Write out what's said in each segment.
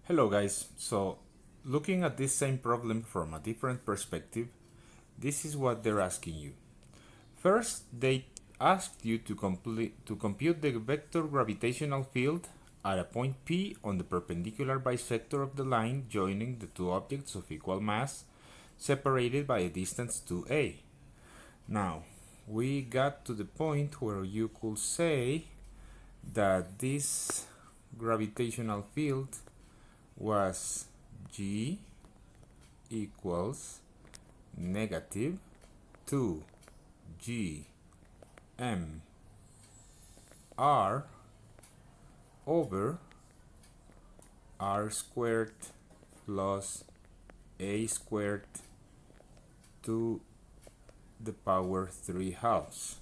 Hello guys, so looking at this same problem from a different perspective, this is what they're asking you. First, they asked you to compute the vector gravitational field at a point P on the perpendicular bisector of the line joining the two objects of equal mass separated by a distance 2a. Now, we got to the point where you could say that this gravitational field was G equals negative 2G M R over R squared plus A squared to the power 3/2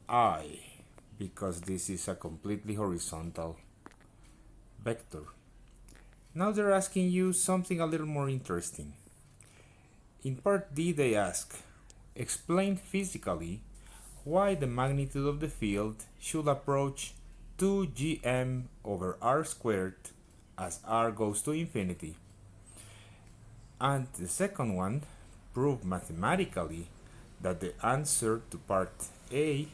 I, because this is a completely horizontal vector. Now they're asking you something a little more interesting. In part D they ask, explain physically why the magnitude of the field should approach 2gm over r squared as r goes to infinity. And the second one, prove mathematically that the answer to part A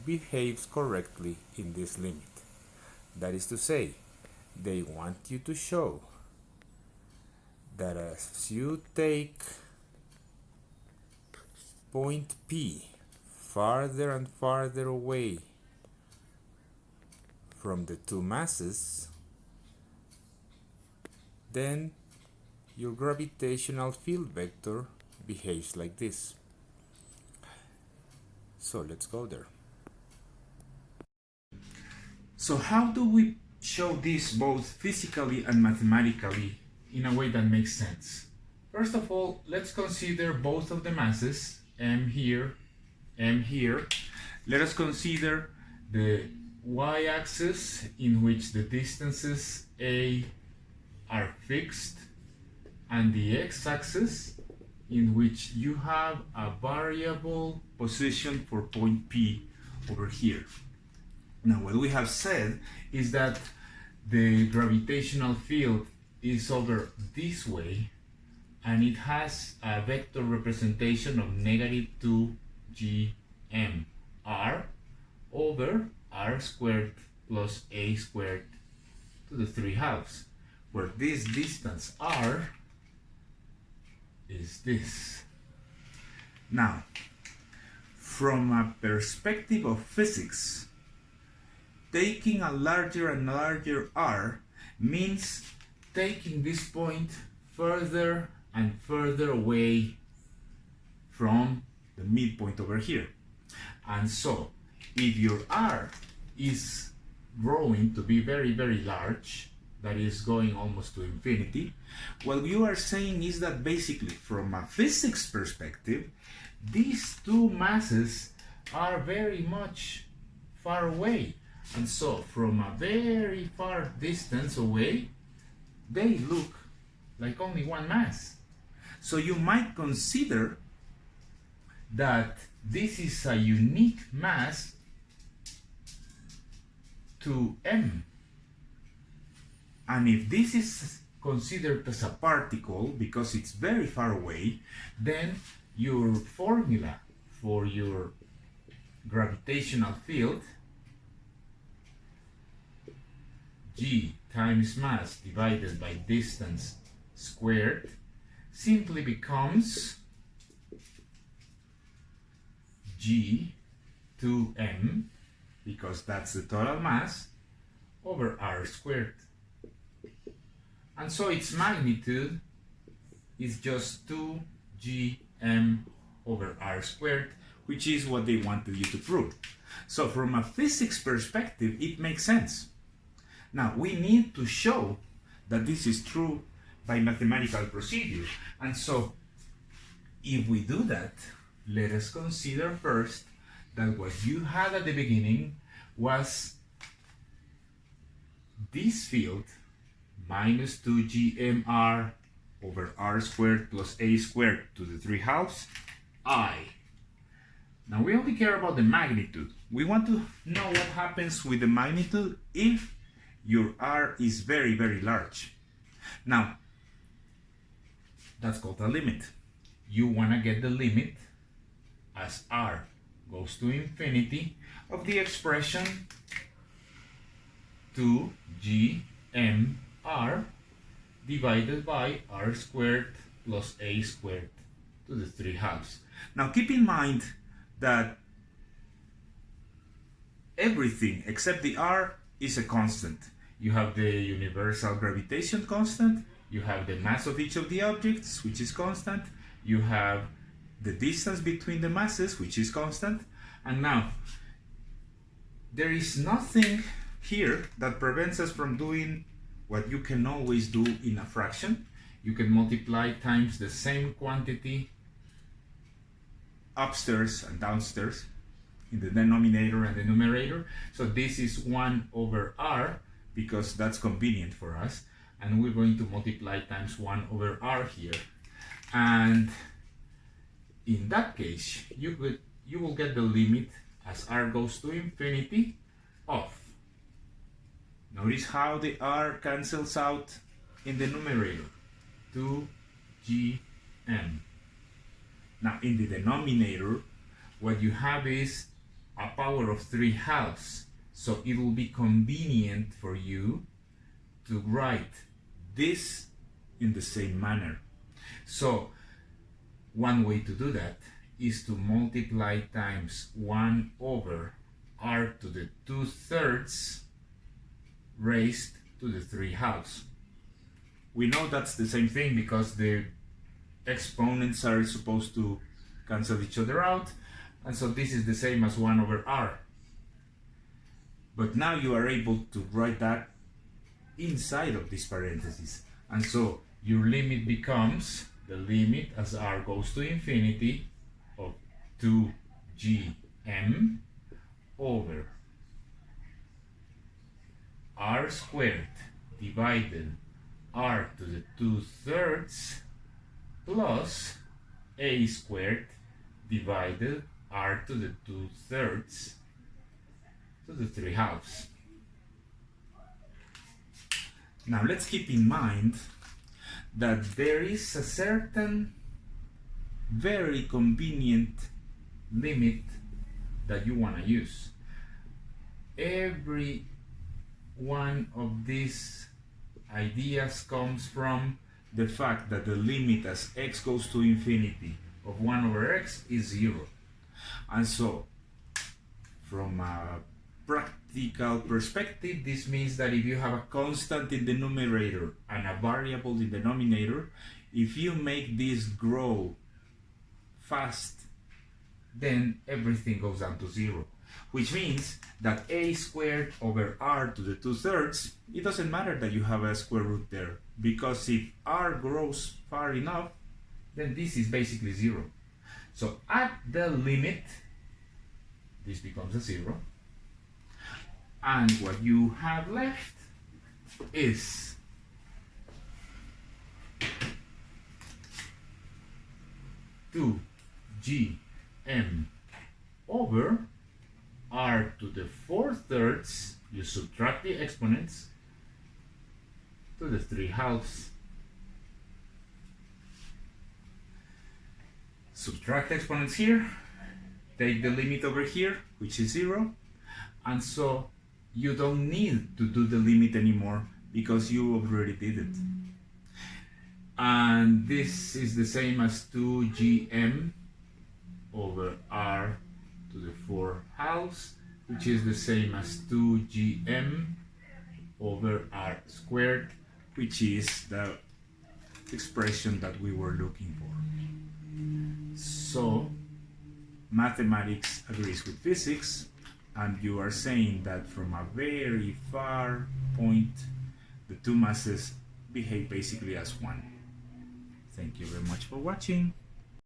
behaves correctly in this limit. That is to say, they want you to show that as you take point P farther and farther away from the two masses, then your gravitational field vector behaves like this. So let's go there. So how do we show this both physically and mathematically in a way that makes sense? First of all, let's consider both of the masses, m here, m here. Let us consider the y-axis in which the distances a are fixed, and the x-axis in which you have a variable position for point P over here. Now, what we have said is that the gravitational field is over this way, and it has a vector representation of negative 2gm r over r squared plus a squared to the 3/2, where this distance r is this. Now, from a perspective of physics, taking a larger and larger r means taking this point further and further away from the midpoint over here. And so, if your r is growing to be very, very large, that is going almost to infinity, what you are saying is that basically, from a physics perspective, these two masses are very much far away. And so, from a very far distance away, they look like only one mass. So you might consider that this is a unique mass to m. And if this is considered as a particle because it's very far away, then your formula for your gravitational field, g times mass divided by distance squared, simply becomes g 2m, because that's the total mass, over r squared. And so its magnitude is just 2gm over r squared, which is what they wanted you to prove. So from a physics perspective, it makes sense. Now, we need to show that this is true by mathematical procedure. And so, if we do that, let us consider first that what you had at the beginning was this field minus 2gmr over r squared plus a squared to the 3/2 I. Now, we only care about the magnitude. We want to know what happens with the magnitude if your R is very, very large. Now, that's called a limit. You want to get the limit as R goes to infinity of the expression 2gmr divided by r squared plus a squared to the 3/2. Now keep in mind that everything except the r is a constant. You have the universal gravitation constant, you have the mass of each of the objects, which is constant, you have the distance between the masses, which is constant, and now there is nothing here that prevents us from doing what you can always do in a fraction. You can multiply times the same quantity upstairs and downstairs in the denominator and the numerator. So this is 1 over r because that's convenient for us, and we're going to multiply times 1 over r here, and in that case you will get the limit as r goes to infinity of, notice how the r cancels out in the numerator, 2gm. Now in the denominator what you have is a power of 3/2, so it will be convenient for you to write this in the same manner. So one way to do that is to multiply times 1 over r to the 2/3 raised to the 3/2. We know that's the same thing because the exponents are supposed to cancel each other out, and so this is the same as 1 over r. But now you are able to write that inside of this parenthesis, and so your limit becomes the limit as r goes to infinity of 2gm over r squared divided r to the 2/3 plus a squared divided r to the 2/3 to the 3/2. Now let's keep in mind that there is a certain very convenient limit that you want to use. Every one of these ideas comes from the fact that the limit as x goes to infinity of 1 over x is 0. And so from a practical perspective, this means that if you have a constant in the numerator and a variable in the denominator, if you make this grow fast, then everything goes down to 0, which means that a squared over r to the 2/3, it doesn't matter that you have a square root there, because if r grows far enough, then this is basically 0. So at the limit, this becomes a 0, and what you have left is (2gm) over r to the 4/3, you subtract the exponents, to the 3/2. Subtract exponents here, take the limit over here, which is 0, and so you don't need to do the limit anymore because you already did it. And this is the same as 2gm over r to the 4/2, which is the same as 2gm over r squared, which is the expression that we were looking for. So mathematics agrees with physics, and you are saying that from a very far point, the two masses behave basically as one. Thank you very much for watching.